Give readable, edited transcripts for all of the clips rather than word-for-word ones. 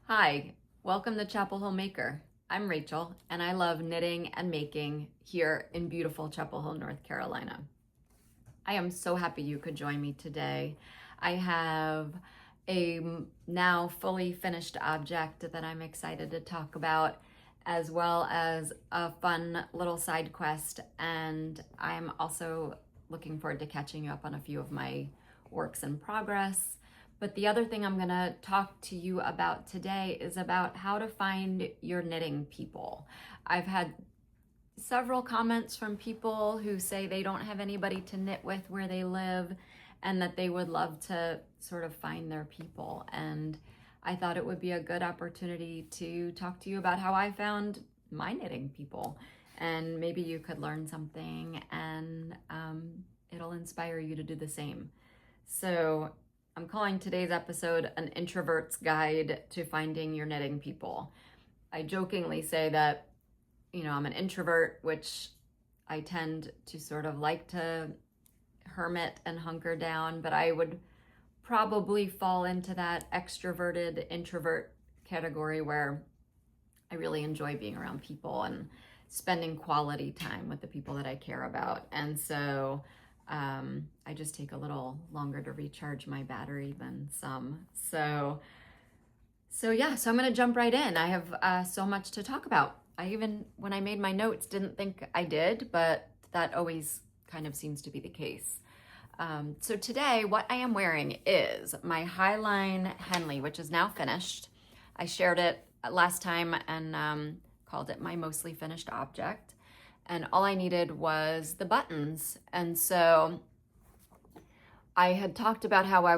Hi, welcome to Chapel Hill Maker. I'm Rachel, and I love knitting and making here in beautiful Chapel Hill, North Carolina. I am so happy you could join me today. I have a now fully finished object that I'm excited to talk about, as well as a fun little side quest, and I'm also looking forward to catching you up on a few of my works in progress. But the other thing I'm gonna talk to you about today is about how to find your knitting people. I've had several comments from people who say they don't have anybody to knit with where they live and that they would love to sort of find their people. And I thought it would be a good opportunity to talk to you about how I found my knitting people. And maybe you could learn something and it'll inspire you to do the same. So I'm calling today's episode an introvert's guide to finding your knitting people. I jokingly say that, I'm an introvert, which I tend to sort of like to hermit and hunker down, but I would probably fall into that extroverted introvert category where I really enjoy being around people and spending quality time with the people that I care about. And so I just take a little longer to recharge my battery than some. So I'm going to jump right in. I have so much to talk about. I even, when I made my notes, didn't think I did, but that always kind of seems to be the case. So today, what I am wearing is my Highline Henley, which is now finished. I shared it last time and called it my mostly finished object. And all I needed was the buttons. And so I had talked about how my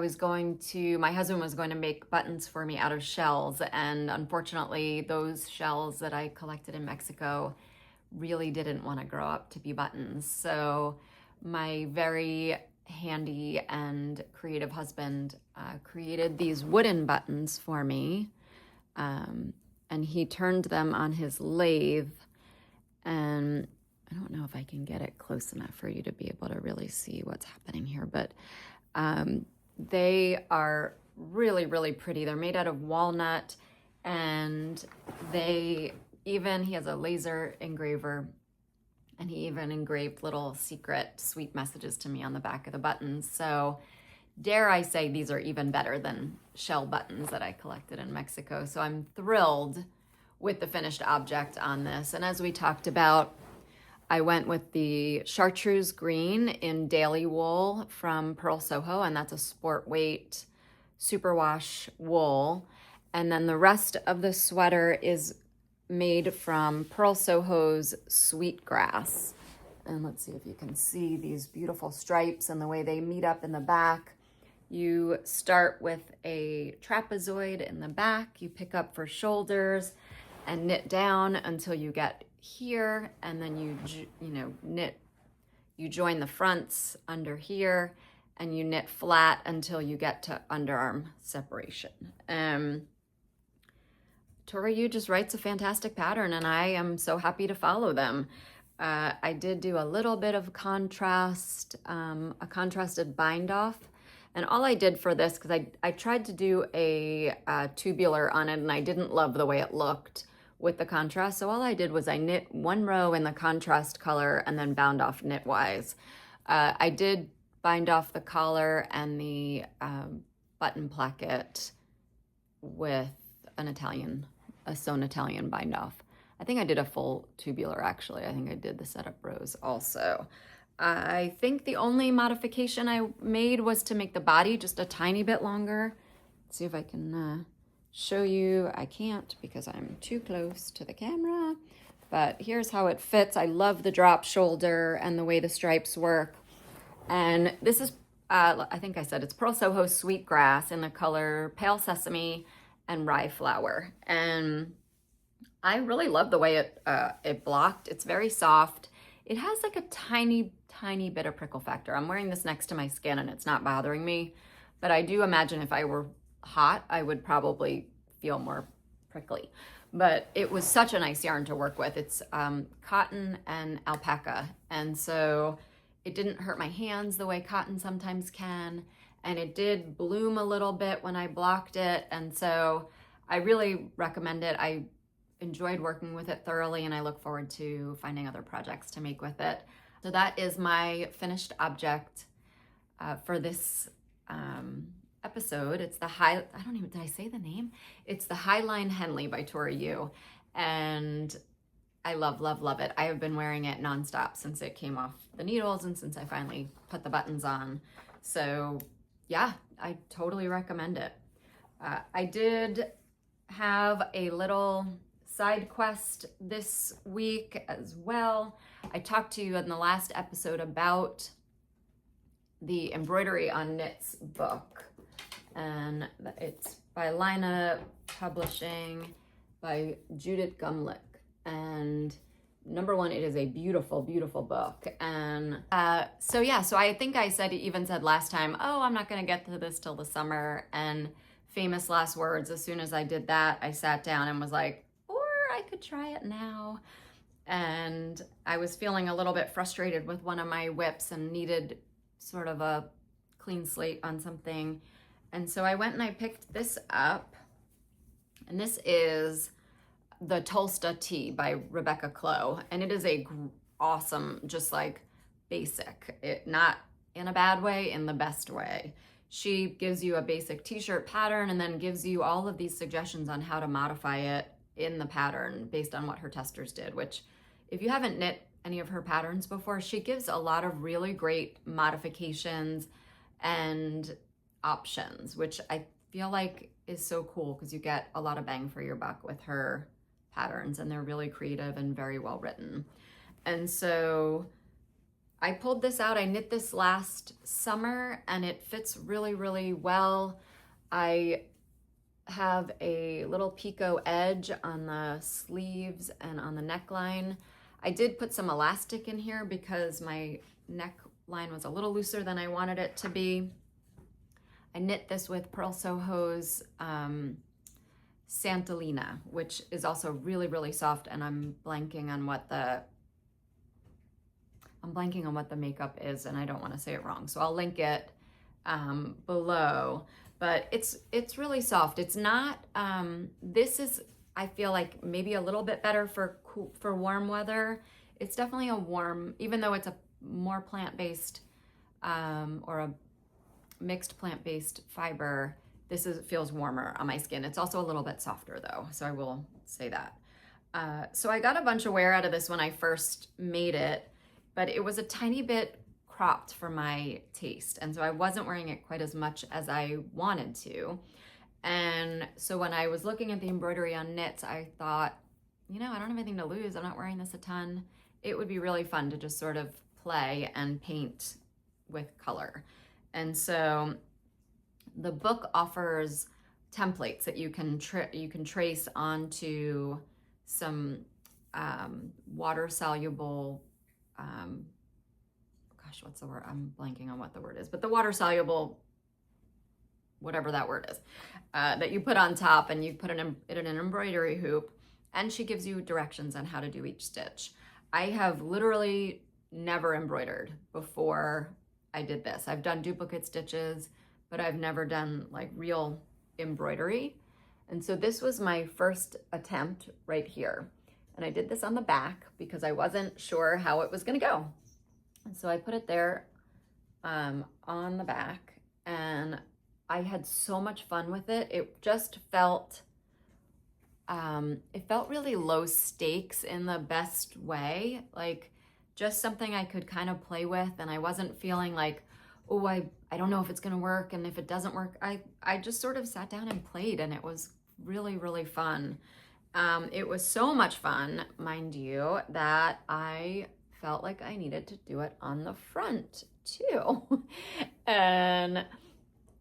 husband was going to make buttons for me out of shells. And unfortunately, those shells that I collected in Mexico really didn't want to grow up to be buttons. So my very handy and creative husband created these wooden buttons for me. And he turned them on his lathe, and I don't know if I can get it close enough for you to be able to really see what's happening here, but they are really, really pretty. They're made out of walnut, and he has a laser engraver, and he even engraved little secret sweet messages to me on the back of the buttons. So dare I say these are even better than shell buttons that I collected in Mexico. So I'm thrilled with the finished object on this. And as we talked about, I went with the chartreuse green in daily wool from Pearl Soho, and that's a sport weight superwash wool. And then the rest of the sweater is made from Pearl Soho's sweetgrass. And let's see if you can see these beautiful stripes and the way they meet up in the back. You start with a trapezoid in the back, you pick up for shoulders and knit down until you get here, and then you join the fronts under here, and you knit flat until you get to underarm separation. Tori Yu just writes a fantastic pattern, and I am so happy to follow them. I did do a little bit of contrast, a contrasted bind off. And all I did for this, because I tried to do a tubular on it, and I didn't love the way it looked with the contrast. So all I did was I knit one row in the contrast color and then bound off knitwise. I did bind off the collar and the button placket with a sewn Italian bind off. I think I did a full tubular actually. I think I did the setup rows also. I think the only modification I made was to make the body just a tiny bit longer. Let's see if I can show you. I can't because I'm too close to the camera, but here's how it fits. I love the drop shoulder and the way the stripes work. And this is, I think I said it's Pearl Soho Sweetgrass in the color Pale Sesame and Rye Flower. And I really love the way it blocked. It's very soft. It has like a tiny bit of prickle factor. I'm wearing this next to my skin and it's not bothering me, but I do imagine if I were hot, I would probably feel more prickly. But it was such a nice yarn to work with. It's cotton and alpaca, and so it didn't hurt my hands the way cotton sometimes can, and it did bloom a little bit when I blocked it, and so I really recommend it. I enjoyed working with it thoroughly, and I look forward to finding other projects to make with it. So that is my finished object for this episode. It's the did I say the name? It's the Highline Henley by Tori Yu. And I love, love, love it. I have been wearing it nonstop since it came off the needles and since I finally put the buttons on. So yeah, I totally recommend it. I did have a little side quest this week as well. I talked to you in the last episode about the Embroidery on Knits book, and it's by Lina Publishing by Judith Gumlick. And number one, it is a beautiful, beautiful book. And so I think I even said last time, oh, I'm not going to get to this till the summer. And famous last words, as soon as I did that, I sat down and was like, or I could try it now. And I was feeling a little bit frustrated with one of my whips and needed sort of a clean slate on something. And so I went and I picked this up. And this is the Tolsta Tea by Rebecca Clow. And it is awesome, just like basic, not in a bad way, in the best way. She gives you a basic t-shirt pattern and then gives you all of these suggestions on how to modify it in the pattern based on what her testers did, which if you haven't knit any of her patterns before, she gives a lot of really great modifications and options, which I feel like is so cool because you get a lot of bang for your buck with her patterns, and they're really creative and very well written. And so I pulled this out. I knit this last summer and it fits really, really well. I have a little picot edge on the sleeves and on the neckline. I did put some elastic in here because my neckline was a little looser than I wanted it to be. I knit this with Purl Soho's Santalina, which is also really, really soft, and I'm blanking on what the makeup is, and I don't want to say it wrong, so I'll link it below. But it's really soft. It's not. This is, I feel like, maybe a little bit better for warm weather. It's definitely a warm, even though it's a more plant-based or a mixed plant-based fiber. Feels warmer on my skin. It's also a little bit softer though, so I will say that. So I got a bunch of wear out of this when I first made it, but it was a tiny bit cropped for my taste, and so I wasn't wearing it quite as much as I wanted to. And so when I was looking at the embroidery on knits, I thought, I don't have anything to lose. I'm not wearing this a ton. It would be really fun to just sort of play and paint with color. And so the book offers templates that you can trace onto some water soluble, gosh, what's the word? I'm blanking on what the word is, but the water soluble, whatever that word is, that you put on top, and you put it in an embroidery hoop, and she gives you directions on how to do each stitch. I have literally never embroidered before I did this. I've done duplicate stitches, but I've never done like real embroidery. And so this was my first attempt right here. And I did this on the back because I wasn't sure how it was gonna go. And so I put it there on the back, and I had so much fun with it. It just felt, really low stakes in the best way, like just something I could kind of play with. And I wasn't feeling like, oh, I don't know if it's gonna work, and if it doesn't work, I just sort of sat down and played, and it was really, really fun. It was so much fun, mind you, that I felt like I needed to do it on the front too. And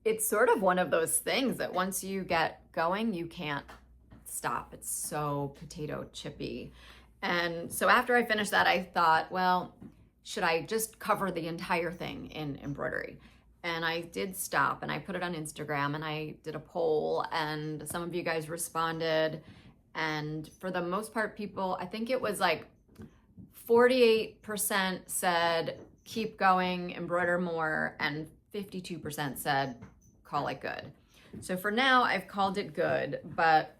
it's sort of one of those things that once you get going, you can't stop. It's so potato chippy. And so after I finished that, I thought, well, should I just cover the entire thing in embroidery? And I did stop, and I put it on Instagram, and I did a poll, and some of you guys responded. And for the most part, people, I think it was like 48% said, keep going, embroider more, and 52% said, call it good. So for now, I've called it good, but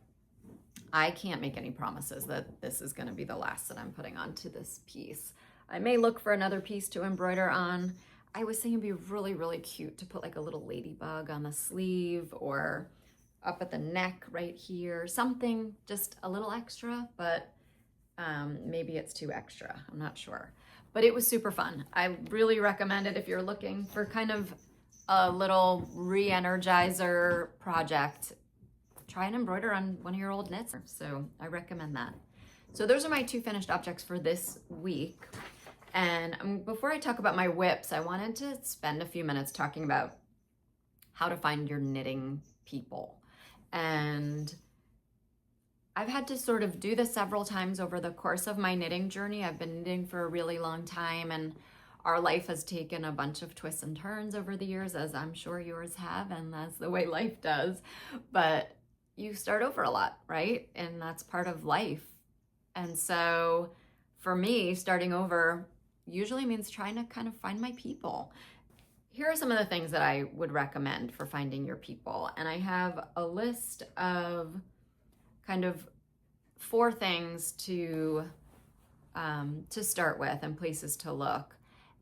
I can't make any promises that this is going to be the last that I'm putting onto this piece. I may look for another piece to embroider on. I was thinking it'd be really, really cute to put like a little ladybug on the sleeve or up at the neck right here. Something just a little extra, but maybe it's too extra. I'm not sure. But it was super fun. I really recommend it if you're looking for kind of a little re-energizer project. Try and embroider on one of your old knits. So I recommend that. So those are my 2 finished objects for this week. And before I talk about my whips, I wanted to spend a few minutes talking about how to find your knitting people. And I've had to sort of do this several times over the course of my knitting journey. I've been knitting for a really long time, and our life has taken a bunch of twists and turns over the years, as I'm sure yours have, and that's the way life does. But you start over a lot, right? And that's part of life. And so for me, starting over usually means trying to kind of find my people. Here are some of the things that I would recommend for finding your people. And I have a list of kind of 4 things to start with and places to look.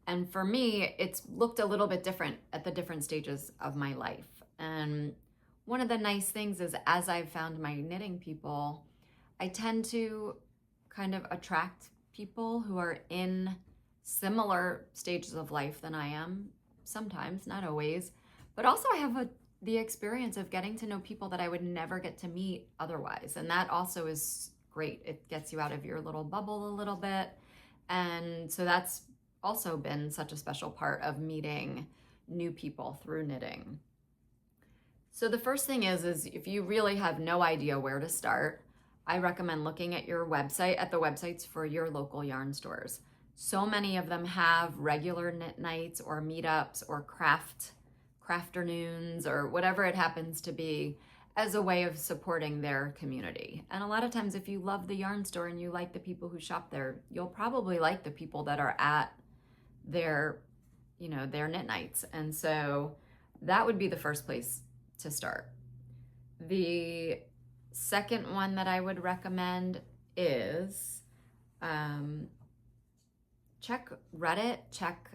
And for me, it's looked a little bit different at the different stages of my life. And one of the nice things is, as I've found my knitting people, I tend to kind of attract people who are in similar stages of life than I am, sometimes, not always. But also I have the experience of getting to know people that I would never get to meet otherwise. And that also is great. It gets you out of your little bubble a little bit. And so that's also been such a special part of meeting new people through knitting. So the first thing is if you really have no idea where to start, I recommend looking at your website, at the websites for your local yarn stores. So many of them have regular knit nights or meetups or crafternoons or whatever it happens to be as a way of supporting their community. And a lot of times if you love the yarn store and you like the people who shop there, you'll probably like the people that are at their knit nights. And so that would be the first place to start. The second one that I would recommend is check Reddit, check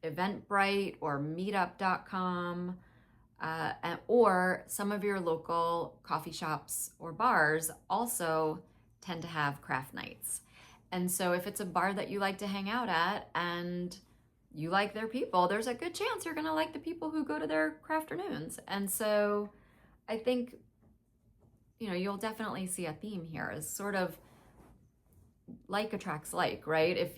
Eventbrite or meetup.com, or some of your local coffee shops or bars also tend to have craft nights. And so if it's a bar that you like to hang out at and you like their people, there's a good chance you're gonna like the people who go to their crafternoons. And so I think, you'll definitely see a theme here is sort of like attracts like, right?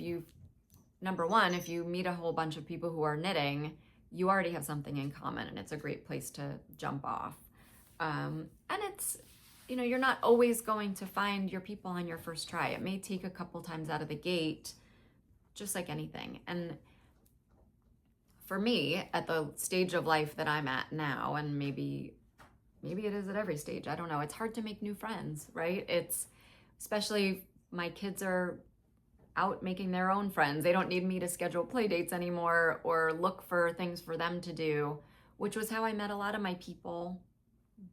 Number one, if you meet a whole bunch of people who are knitting, you already have something in common and it's a great place to jump off. And it's, you're not always going to find your people on your first try. It may take a couple times out of the gate, just like anything. And for me, at the stage of life that I'm at now, and maybe it is at every stage, I don't know, it's hard to make new friends, right? It's, especially my kids are out making their own friends. They don't need me to schedule play dates anymore or look for things for them to do, which was how I met a lot of my people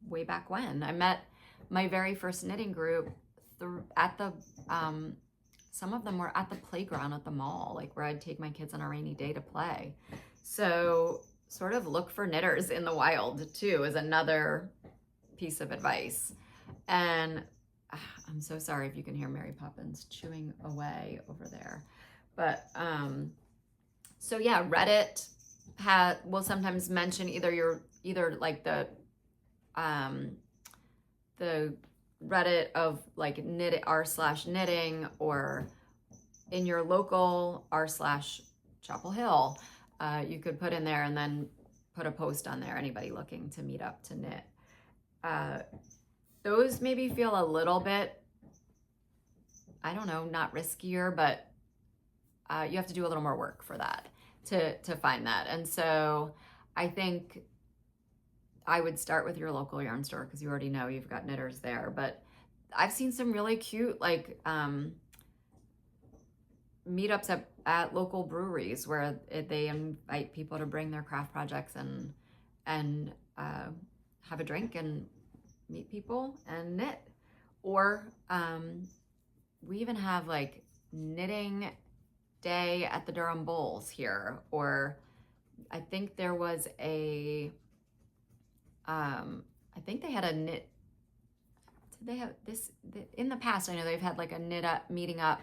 way back when. I met my very first knitting group at the, some of them were at the playground at the mall, like where I'd take my kids on a rainy day to play. So sort of look for knitters in the wild too is another piece of advice. And I'm so sorry if you can hear Mary Poppins chewing away over there. But so yeah, Reddit will sometimes mention either like the Reddit of like r/knitting, or in your local r/Chapel Hill. You could put in there and then put a post on there, anybody looking to meet up to knit. Those maybe feel a little bit, I don't know, not riskier, but you have to do a little more work for that to find that. And so I think I would start with your local yarn store because you already know you've got knitters there. But I've seen some really cute like meetups at local breweries where they invite people to bring their craft projects and have a drink and meet people and knit. Or we even have like knitting day at the Durham Bowls here, or I think there was I think they had a knit, did they have this, in the past I know they've had like a knit up, meeting up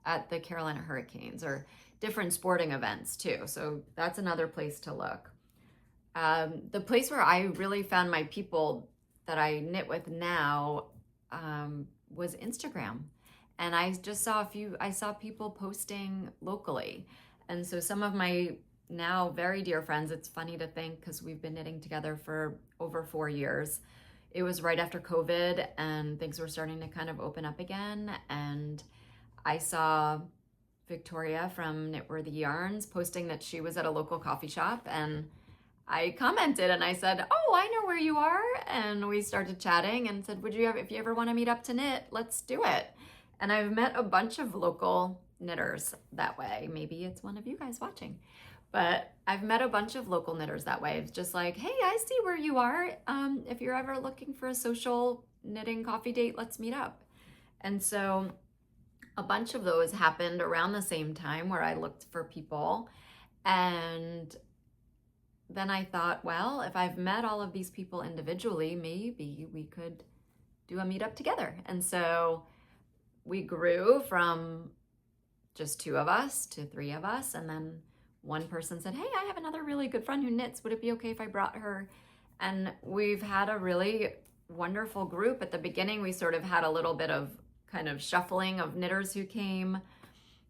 at the Carolina Hurricanes, or different sporting events too. So that's another place to look. The place where I really found my people that I knit with now was Instagram. And I just saw I saw people posting locally. And so some of my now very dear friends, it's funny to think because we've been knitting together for over 4 years. It was right after COVID and things were starting to kind of open up again. And I saw Victoria from Knitworthy Yarns posting that she was at a local coffee shop, and I commented and I said, "Oh, I know where you are." And we started chatting and said, if you ever want to meet up to knit, let's do it. And I've met a bunch of local knitters that way. Maybe it's one of you guys watching, but I've met a bunch of local knitters that way. It's just like, hey, I see where you are. If you're ever looking for a social knitting coffee date, let's meet up. And so a bunch of those happened around the same time where I looked for people. And then I thought, well, if I've met all of these people individually, maybe we could do a meetup together. And so we grew from just 2 of us to 3 of us. And then one person said, hey, I have another really good friend who knits. Would it be okay if I brought her? And we've had a really wonderful group. At the beginning, we sort of had a little bit of kind of shuffling of knitters who came.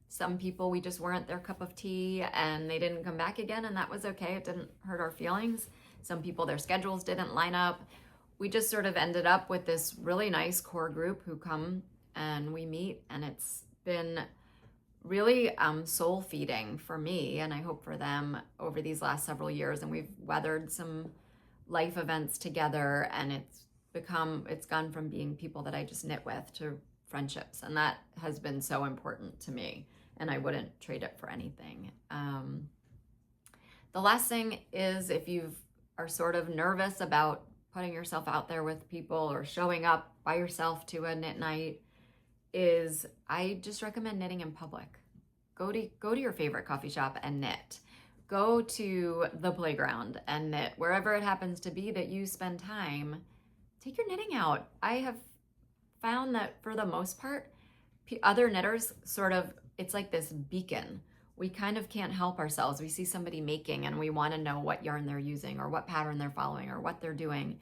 Some people, we just weren't their cup of tea and they didn't come back again, and that was okay. It didn't hurt our feelings. Some people, their schedules didn't line up. We just sort of ended up with this really nice core group who come and we meet, and it's been really soul feeding for me, and I hope for them, over these last several years. And we've weathered some life events together, and it's gone from being people that I just knit with to friendships, and that has been so important to me, and I wouldn't trade it for anything. The last thing is, if you are sort of nervous about putting yourself out there with people or showing up by yourself to a knit night, is I just recommend knitting in public. Go to your favorite coffee shop and knit. Go to the playground and knit. Wherever it happens to be that you spend time, take your knitting out. I have found that for the most part, other knitters it's like this beacon. We kind of can't help ourselves. We see somebody making and we want to know what yarn they're using or what pattern they're following or what they're doing.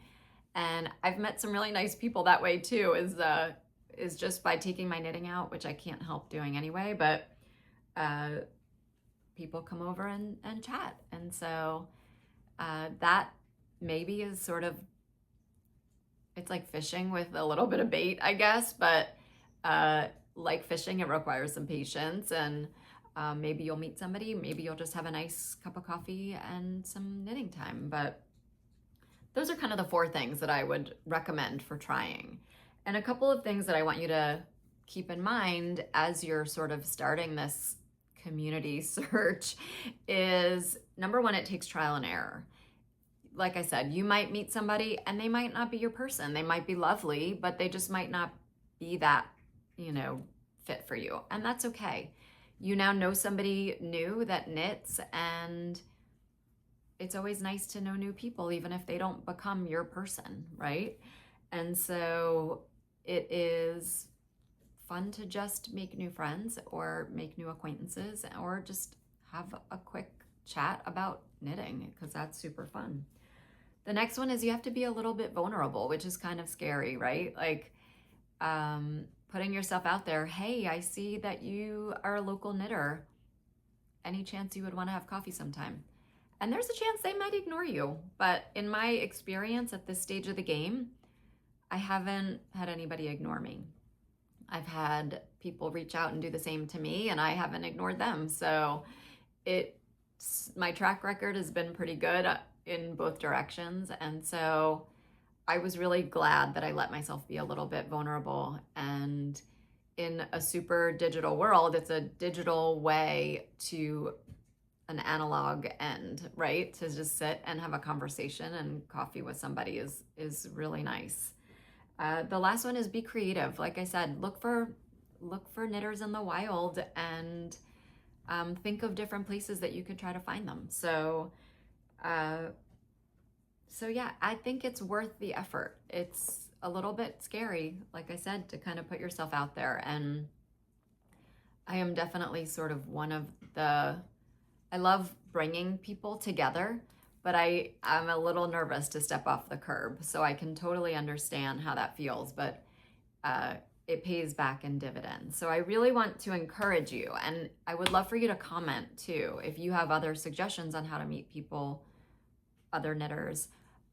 And I've met some really nice people that way too, is just by taking my knitting out, which I can't help doing anyway, but people come over and chat. And so that maybe is sort of, it's like fishing with a little bit of bait, I guess, but like fishing, it requires some patience, and maybe you'll meet somebody, maybe you'll just have a nice cup of coffee and some knitting time. But those are kind of the 4 things that I would recommend for trying. And a couple of things that I want you to keep in mind as you're sort of starting this community search is, number 1, it takes trial and error. Like I said, you might meet somebody and they might not be your person. They might be lovely, but they just might not be that, fit for you. And that's okay. You now know somebody new that knits, and it's always nice to know new people, even if they don't become your person, right? And so it is fun to just make new friends or make new acquaintances, or just have a quick chat about knitting, because that's super fun. The next one is you have to be a little bit vulnerable, which is kind of scary, right? Like putting yourself out there. Hey, I see that you are a local knitter. Any chance you would want to have coffee sometime? And there's a chance they might ignore you. But in my experience at this stage of the game, I haven't had anybody ignore me. I've had people reach out and do the same to me, and I haven't ignored them. So my track record has been pretty good in both directions. And so I was really glad that I let myself be a little bit vulnerable. And in a super digital world, it's a digital way to an analog end, right? To just sit and have a conversation, and coffee with somebody is really nice. The last one is be creative. Like I said, look for knitters in the wild and think of different places that you could try to find them. So yeah, I think it's worth the effort. It's a little bit scary, like I said, to kind of put yourself out there. And I am definitely sort of I love bringing people together, but I'm a little nervous to step off the curb. So I can totally understand how that feels, but it pays back in dividends. So I really want to encourage you, and I would love for you to comment too if you have other suggestions on how to meet people, other knitters,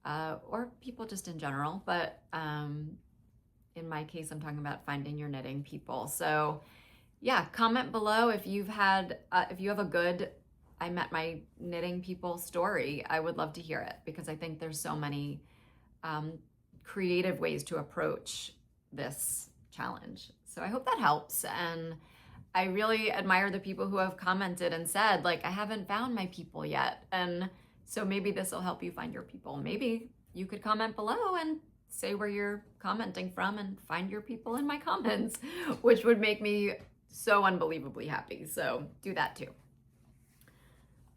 or people just in general. But in my case, I'm talking about finding your knitting people. So yeah, comment below if you have a good I met my knitting people story. I would love to hear it, because I think there's so many creative ways to approach this challenge. So I hope that helps. And I really admire the people who have commented and said, like, I haven't found my people yet. And so maybe this will help you find your people. Maybe you could comment below and say where you're commenting from and find your people in my comments, which would make me so unbelievably happy. So do that too.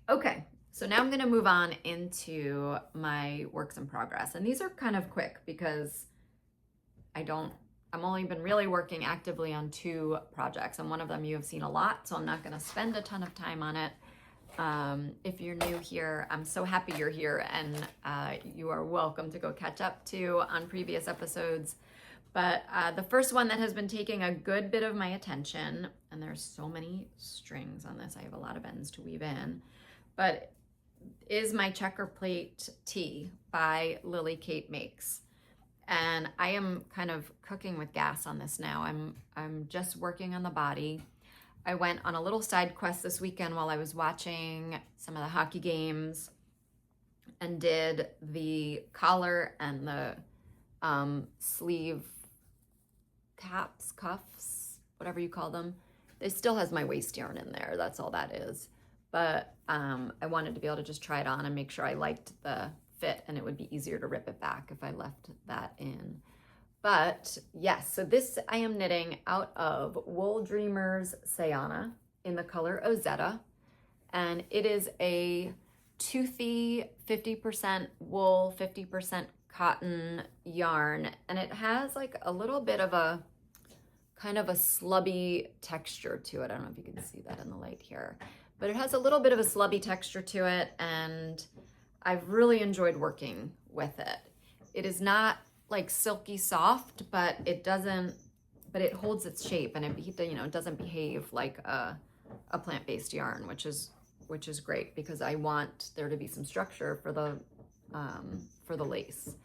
Okay, so now I'm gonna move on into my works in progress. And these are kind of quick because I've only been really working actively on 2 projects, and one of them you have seen a lot, so I'm not gonna spend a ton of time on it. If you're new here, I'm so happy you're here, and you are welcome to go catch up too on previous episodes. But the first one that has been taking a good bit of my attention, and there's so many strings on this, I have a lot of ends to weave in, but is my checker plate tee by Lily Kate Makes. And I am kind of cooking with gas on this now. I'm just working on the body. I went on a little side quest this weekend while I was watching some of the hockey games and did the collar and the sleeve caps, cuffs, whatever you call them. It still has my waist yarn in there. That's all that is. But I wanted to be able to just try it on and make sure I liked the fit, and it would be easier to rip it back if I left that in. But yes, so this I am knitting out of Wool Dreamers Sayana in the color Ozetta, and it is a toothy 50% wool, 50% cotton yarn, and it has like a little bit of a kind of a slubby texture to it. I don't know if you can see that in the light here, but it has a little bit of a slubby texture to it, and I've really enjoyed working with it. It is not like silky soft, but it holds its shape, and it doesn't behave like a plant-based yarn, which is great, because I want there to be some structure for the lace.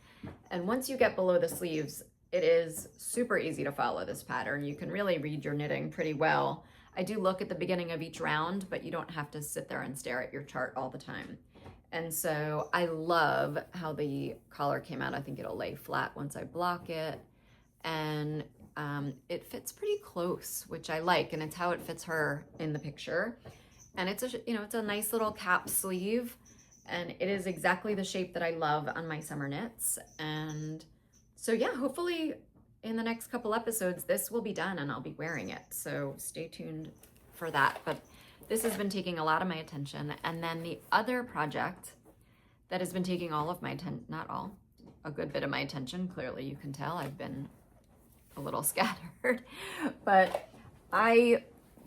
And once you get below the sleeves, it is super easy to follow this pattern. You can really read your knitting pretty well. I do look at the beginning of each round, but you don't have to sit there and stare at your chart all the time. And so I love how the collar came out. I think it'll lay flat once I block it. And it fits pretty close, which I like, and it's how it fits her in the picture. And it's a nice little cap sleeve, and it is exactly the shape that I love on my summer knits. And so yeah, hopefully in the next couple episodes, this will be done and I'll be wearing it. So stay tuned for that. But this has been taking a lot of my attention. And then the other project that has been taking all of my attention, not all, a good bit of my attention, clearly you can tell I've been a little scattered, but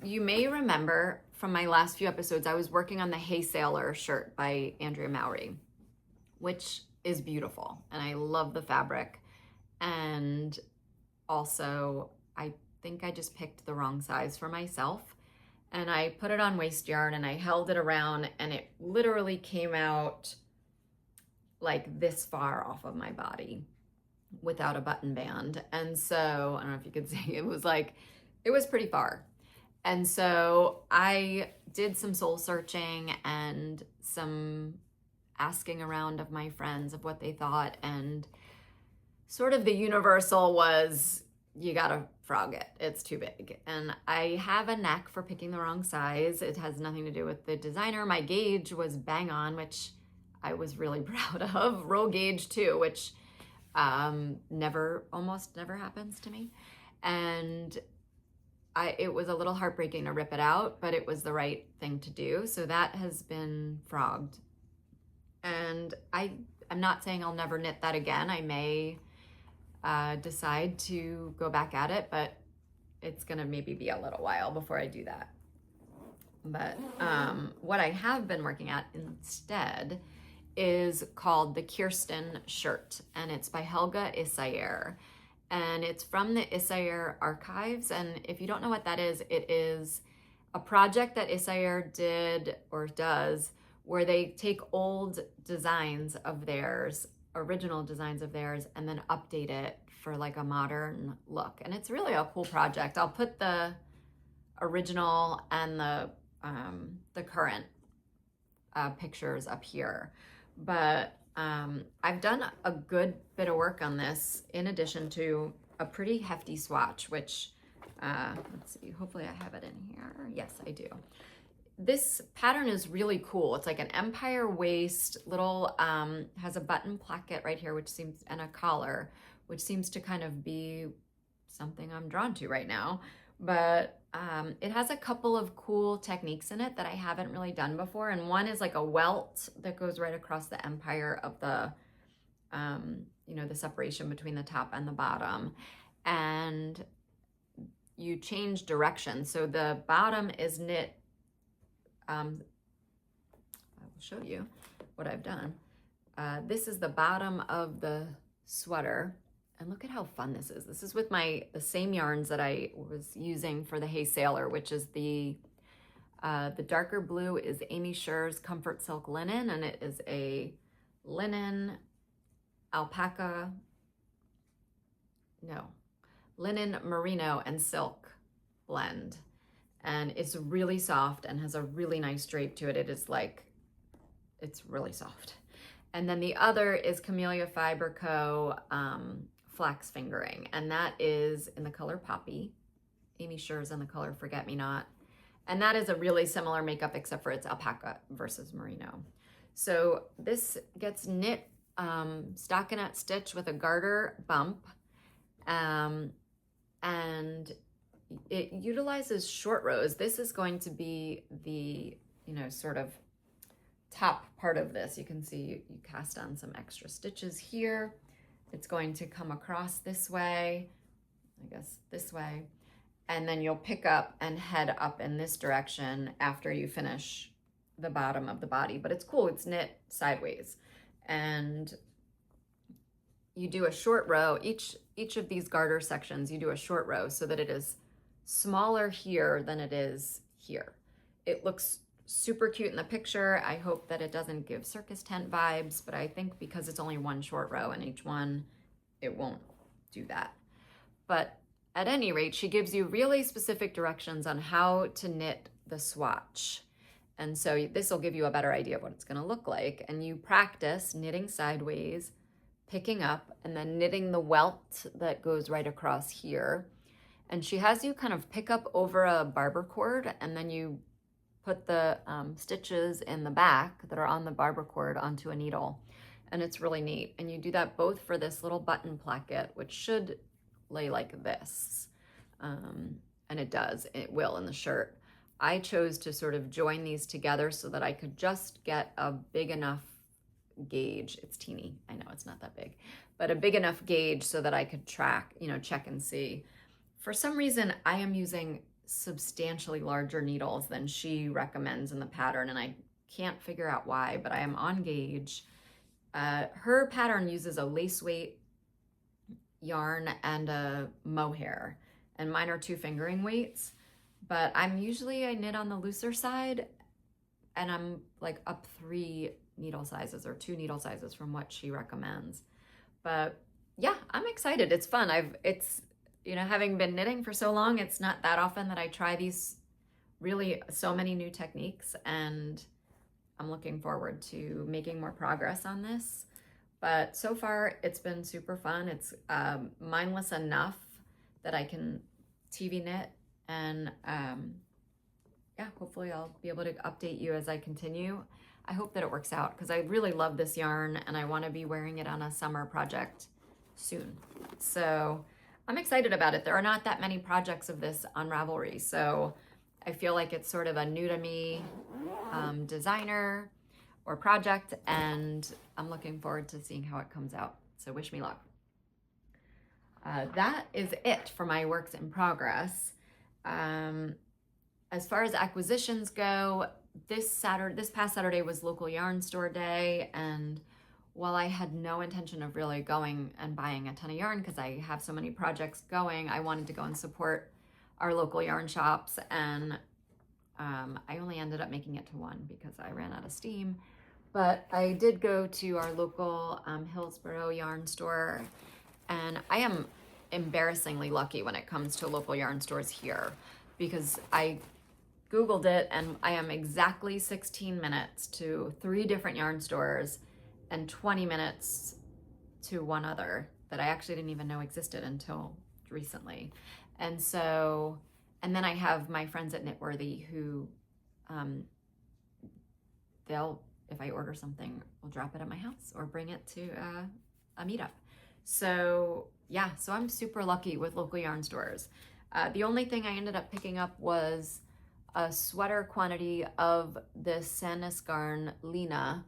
you may remember from my last few episodes, I was working on the Hey Sailor shirt by Andrea Mowry, which is beautiful. And I love the fabric. And also, I think I just picked the wrong size for myself. And I put it on waist yarn and I held it around, and it literally came out like this far off of my body without a button band. And so, I don't know if you could see, it was pretty far. And so I did some soul searching and some asking around of my friends of what they thought. And sort of the universal was, you gotta frog it. It's too big. And I have a knack for picking the wrong size. It has nothing to do with the designer. My gauge was bang on, which I was really proud of. Roll gauge too, which almost never happens to me. And it was a little heartbreaking to rip it out, but it was the right thing to do. So that has been frogged. And I'm not saying I'll never knit that again. I may decide to go back at it, but it's gonna maybe be a little while before I do that. But what I have been working at instead is called the Kirsten shirt, and it's by Helga Isayer. And it's from the Isayer archives. And if you don't know what that is, it is a project that Isayer did or does where they take old designs of theirs, original designs of theirs, and then update it for like a modern look. And it's really a cool project. I'll put the original and the current pictures up here. But I've done a good bit of work on this in addition to a pretty hefty swatch, which, let's see, hopefully I have it in here. Yes, I do. This pattern is really cool. It's like an empire waist, little, has a button placket right here, which seems, and a collar, which seems to kind of be something I'm drawn to right now. But it has a couple of cool techniques in it that I haven't really done before. And one is like a welt that goes right across the empire of the, you know, the separation between the top and the bottom. And you change direction. So the bottom is knit, I will show you what I've done. This is the bottom of the sweater. And look at how fun this is. This is with the same yarns that I was using for the Hey Sailor, which is the darker blue is Amy Scher's Comfort Silk Linen, and it is a linen merino and silk blend. And it's really soft and has a really nice drape to it. It's really soft. And then the other is Camellia Fiber Co. Flax Fingering, and that is in the color Poppy. Amy Scher's in the color Forget Me Not. And that is a really similar makeup, except for it's alpaca versus merino. So this gets knit stockinette stitch with a garter bump, and it utilizes short rows. This is going to be the, you know, sort of top part of this. You can see you cast on some extra stitches here. It's going to come across this way, I guess this way, and then you'll pick up and head up in this direction after you finish the bottom of the body. But it's cool, it's knit sideways. And you do a short row, each of these garter sections, you do a short row so that it is smaller here than it is here. It looks super cute in the picture. I hope that it doesn't give circus tent vibes, but I think because it's only one short row in each one, it won't do that. But at any rate, she gives you really specific directions on how to knit the swatch. And so this will give you a better idea of what it's going to look like. And you practice knitting sideways, picking up, and then knitting the welt that goes right across here. And she has you kind of pick up over a barber cord, and then you put the stitches in the back that are on the barber cord onto a needle. And it's really neat. And you do that both for this little button placket, which should lay like this. And it will in the shirt. I chose to sort of join these together so that I could just get a big enough gauge. It's teeny, I know it's not that big, but a big enough gauge so that I could track, you know, check and see. For some reason, I am using substantially larger needles than she recommends in the pattern, and I can't figure out why, but I am on gauge. Her pattern uses a lace weight yarn and a mohair, and mine are 2 fingering weights, but I knit on the looser side, and I'm like up 3 needle sizes or 2 needle sizes from what she recommends. But yeah, I'm excited. It's fun. You know, having been knitting for so long, it's not that often that I try so many new techniques, and I'm looking forward to making more progress on this. But so far, it's been super fun. It's mindless enough that I can TV knit, and yeah, hopefully I'll be able to update you as I continue. I hope that it works out because I really love this yarn and I want to be wearing it on a summer project soon. So I'm excited about it. There are not that many projects of this on Ravelry, so I feel like it's sort of a new to me designer or project, and I'm looking forward to seeing how it comes out. So wish me luck. That is it for my works in progress. As far as acquisitions go, this past Saturday was local yarn store day, and while I had no intention of really going and buying a ton of yarn because I have so many projects going, I wanted to go and support our local yarn shops, and I only ended up making it to one because I ran out of steam. But I did go to our local Hillsborough yarn store, and I am embarrassingly lucky when it comes to local yarn stores here, because I Googled it and I am exactly 16 minutes to 3 different yarn stores and 20 minutes to one other that I actually didn't even know existed until recently. And then I have my friends at Knitworthy who they'll, if I order something, will drop it at my house or bring it to a meetup. So yeah, so I'm super lucky with local yarn stores. The only thing I ended up picking up was a sweater quantity of the Sandnes Lina.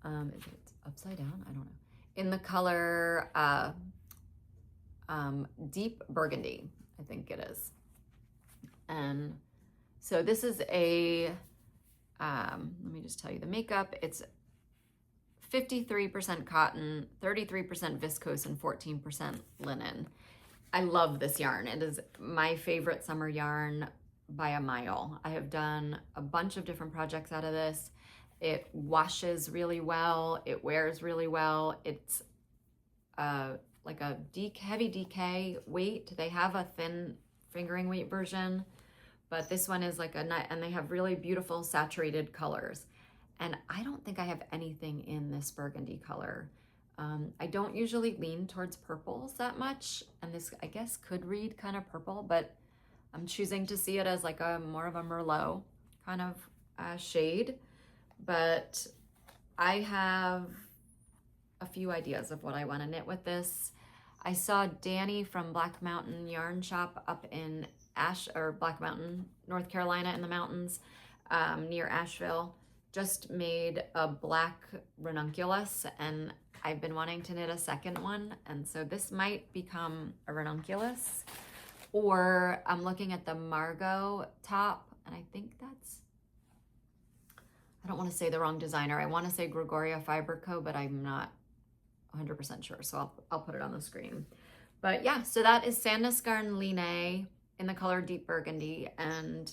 Is it upside down? I don't know. In the color deep burgundy, I think it is. And so this is a, let me just tell you the makeup. It's 53% cotton, 33% viscose, and 14% linen. I love this yarn. It is my favorite summer yarn by a mile. I have done a bunch of different projects out of this. It washes really well. It wears really well. It's like a heavy DK weight. They have a thin fingering weight version, but this one is like and they have really beautiful saturated colors. And I don't think I have anything in this burgundy color. I don't usually lean towards purples that much, and this I guess could read kind of purple, but I'm choosing to see it as like a more of a Merlot kind of shade. But I have a few ideas of what I want to knit with this. I saw Danny from Black Mountain Yarn Shop up in Black Mountain, North Carolina, in the mountains near Asheville, just made a black ranunculus, and I've been wanting to knit a second one, and so this might become a ranunculus. Or I'm looking at the Margot top, and I think that's, I don't want to say the wrong designer. I want to say Gregoria Fiber Co., but I'm not 100% sure, so I'll put it on the screen. But yeah, so that is Sandnes Line in the color deep burgundy, and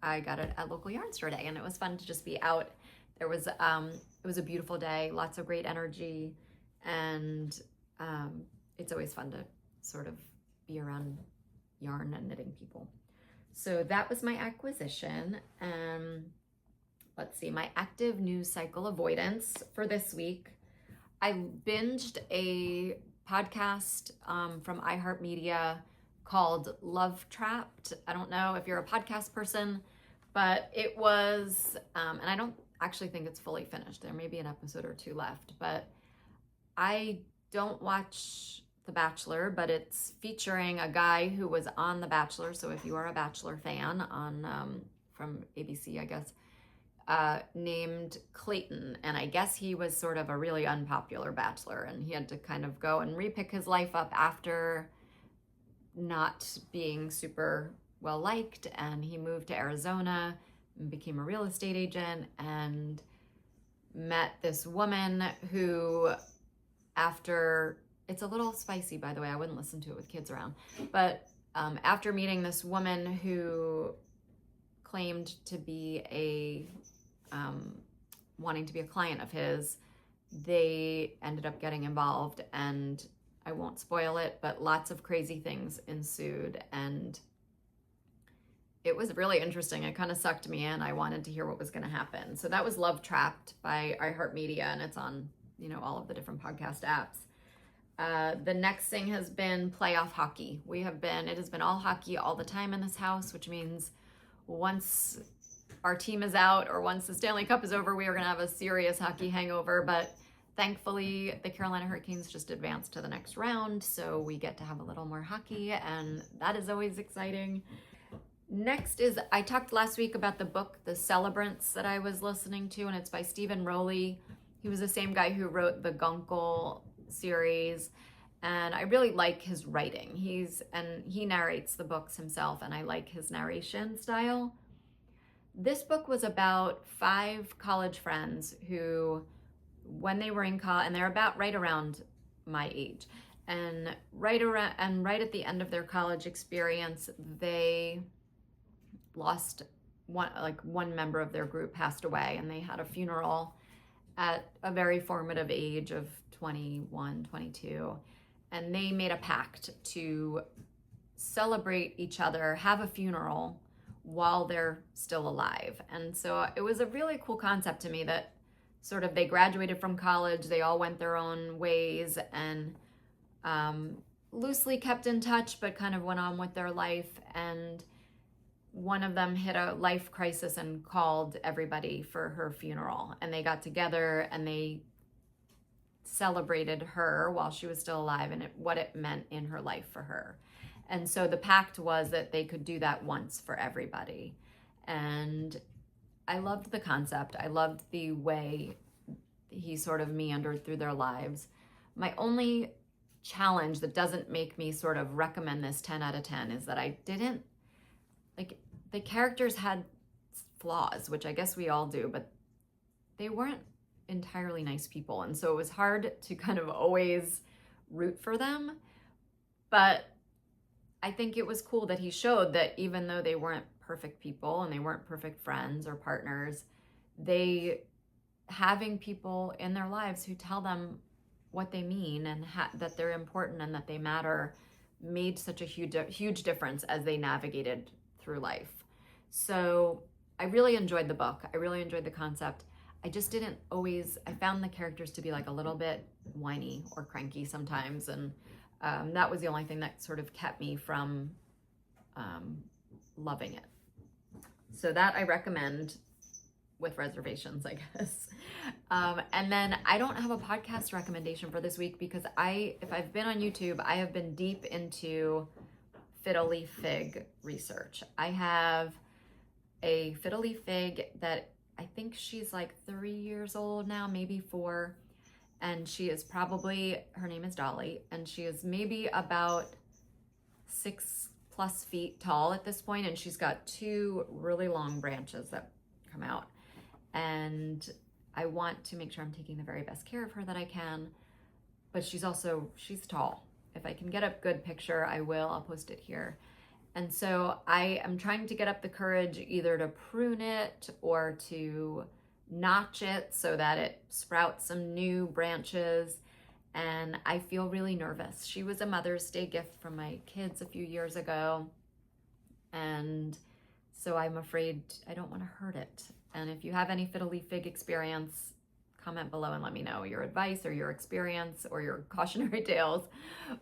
I got it at local yarn store day, and it was fun to just be out. There was it was a beautiful day, lots of great energy, and it's always fun to sort of be around yarn and knitting people. So that was my acquisition. Let's see, my active news cycle avoidance for this week. I binged a podcast from iHeartMedia called Love Trapped. I don't know if you're a podcast person, but it was, and I don't actually think it's fully finished. There may be an episode or 2 left, but I don't watch The Bachelor, but it's featuring a guy who was on The Bachelor. So if you are a Bachelor fan on from ABC, I guess, named Clayton, and I guess he was sort of a really unpopular bachelor, and he had to kind of go and repick his life up after not being super well liked, and he moved to Arizona and became a real estate agent and met this woman who, after, it's a little spicy, by the way, I wouldn't listen to it with kids around, but after meeting this woman who claimed to be wanting to be a client of his, they ended up getting involved, and I won't spoil it, but lots of crazy things ensued, and it was really interesting. It kind of sucked me in. I wanted to hear what was going to happen. So that was Love Trapped by iHeartMedia, and it's on, all of the different podcast apps. The next thing has been playoff hockey. It has been all hockey all the time in this house, which means once our team is out or once the Stanley Cup is over, we are going to have a serious hockey hangover. But Thankfully, the Carolina Hurricanes just advanced to the next round, so we get to have a little more hockey, and that is always exciting. Next is, I talked last week about the book, The Celebrants, that I was listening to, and it's by Stephen Rowley. He was the same guy who wrote the Gunkel series, and I really like his writing. He narrates the books himself, and I like his narration style. This book was about 5 college friends who, when they were in college, and they're about right around my age, and right at the end of their college experience, they lost one member of their group passed away, and they had a funeral at a very formative age of 21, 22, and they made a pact to celebrate each other, have a funeral while they're still alive. And so it was a really cool concept to me that sort of they graduated from college, they all went their own ways, and loosely kept in touch, but kind of went on with their life. And one of them hit a life crisis and called everybody for her funeral. And they got together and they celebrated her while she was still alive and what it meant in her life for her. And so the pact was that they could do that once for everybody. And I loved the concept. I loved the way he sort of meandered through their lives. My only challenge that doesn't make me sort of recommend this 10 out of 10 is that I didn't, like, the characters had flaws, which I guess we all do, but they weren't entirely nice people. And so it was hard to kind of always root for them. But I think it was cool that he showed that even though they weren't perfect people and they weren't perfect friends or partners, having people in their lives who tell them what they mean and that they're important and that they matter made such a huge difference as they navigated through life. So I really enjoyed the book. I really enjoyed the concept. I just didn't always, I found the characters to be like a little bit whiny or cranky sometimes. And that was the only thing that sort of kept me from loving it. So that I recommend with reservations, I guess. And then I don't have a podcast recommendation for this week because if I've been on YouTube, I have been deep into fiddle leaf fig research. I have a fiddle leaf fig that I think she's like 3 years old now, maybe 4. And she is her name is Dolly, and she is maybe about 6+ feet tall at this point, and she's got 2 really long branches that come out. And I want to make sure I'm taking the very best care of her that I can, but she's tall. If I can get a good picture, I will. I'll post it here. And so I am trying to get up the courage either to prune it or to notch it so that it sprouts some new branches. And I feel really nervous. She was a Mother's Day gift from my kids a few years ago. And so I'm afraid I don't want to hurt it. And if you have any fiddle leaf fig experience, comment below and let me know your advice or your experience or your cautionary tales.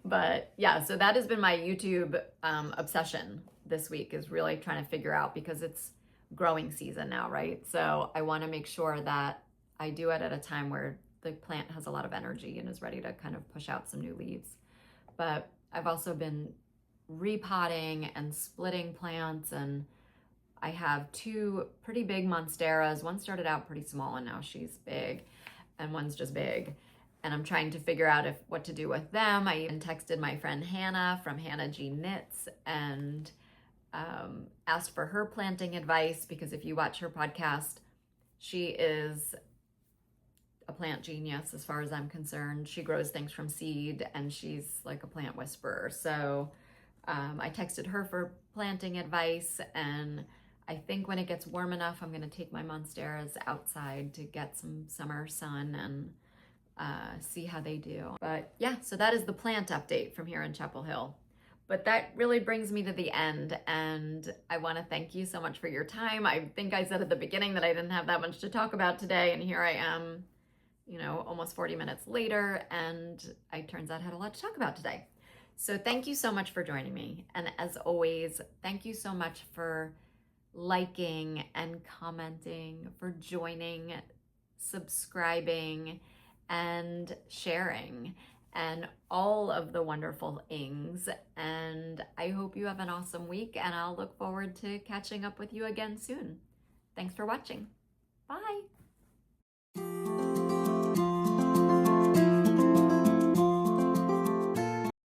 But yeah, so that has been my YouTube obsession this week, is really trying to figure out, because it's growing season now, right? So I want to make sure that I do it at a time where the plant has a lot of energy and is ready to kind of push out some new leaves. But I've also been repotting and splitting plants, and I have 2 pretty big monsteras. One started out pretty small and now she's big, and one's just big. And I'm trying to figure out what to do with them. I even texted my friend Hannah from Hannah G Knits and asked for her planting advice, because if you watch her podcast, she is a plant genius as far as I'm concerned. She grows things from seed and she's like a plant whisperer. So I texted her for planting advice, and I think when it gets warm enough, I'm going to take my monsteras outside to get some summer sun and see how they do. But yeah, so that is the plant update from here in Chapel Hill. But that really brings me to the end, and I want to thank you so much for your time. I think I said at the beginning that I didn't have that much to talk about today, and here I am, almost 40 minutes later, and it turns out I had a lot to talk about today. So thank you so much for joining me. And as always, thank you so much for liking and commenting, for joining, subscribing, and sharing and all of the wonderful ings. And I hope you have an awesome week, and I'll look forward to catching up with you again soon. Thanks for watching. Bye.